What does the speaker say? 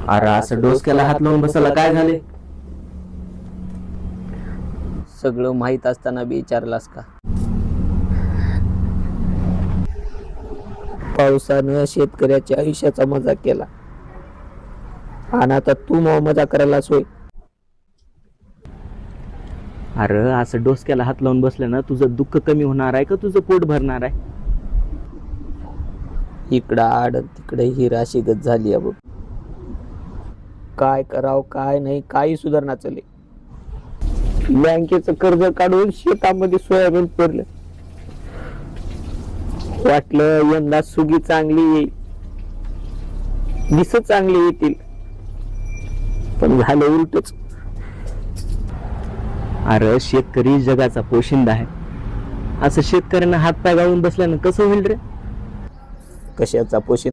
अरे असं डोसक्याला हात लावून बसायला काय झाले? सगळं माहित असताना बी विचारलास का? पावसानं शेतकऱ्याच्या आयुष्याचा मजाक केला आणि आता तू मजा करायला सोय. अरे असं डोसक्याला हात लावून बसलं ना तुझं दुःख कमी होणार आहे का तुझं पोट भरणार आहे? इकडं आड तिकडे ही राशी गत झाली आहे बघ. काय करावं काय नाही काही सुधारणा चालली. बँकेचं कर्ज काढून शेतामध्ये सोयाबीन पेरलं. वाटलं यंदा सुगी चांगली येईल, दिस चांगली येतील, पण झालं उलटच. अरे शेतकरी जगाचा पोशिंदा आहे. असं शेतकऱ्यांना हातपाय गाळून बसल्यानं कसं होईल रे? कशाचा पोषित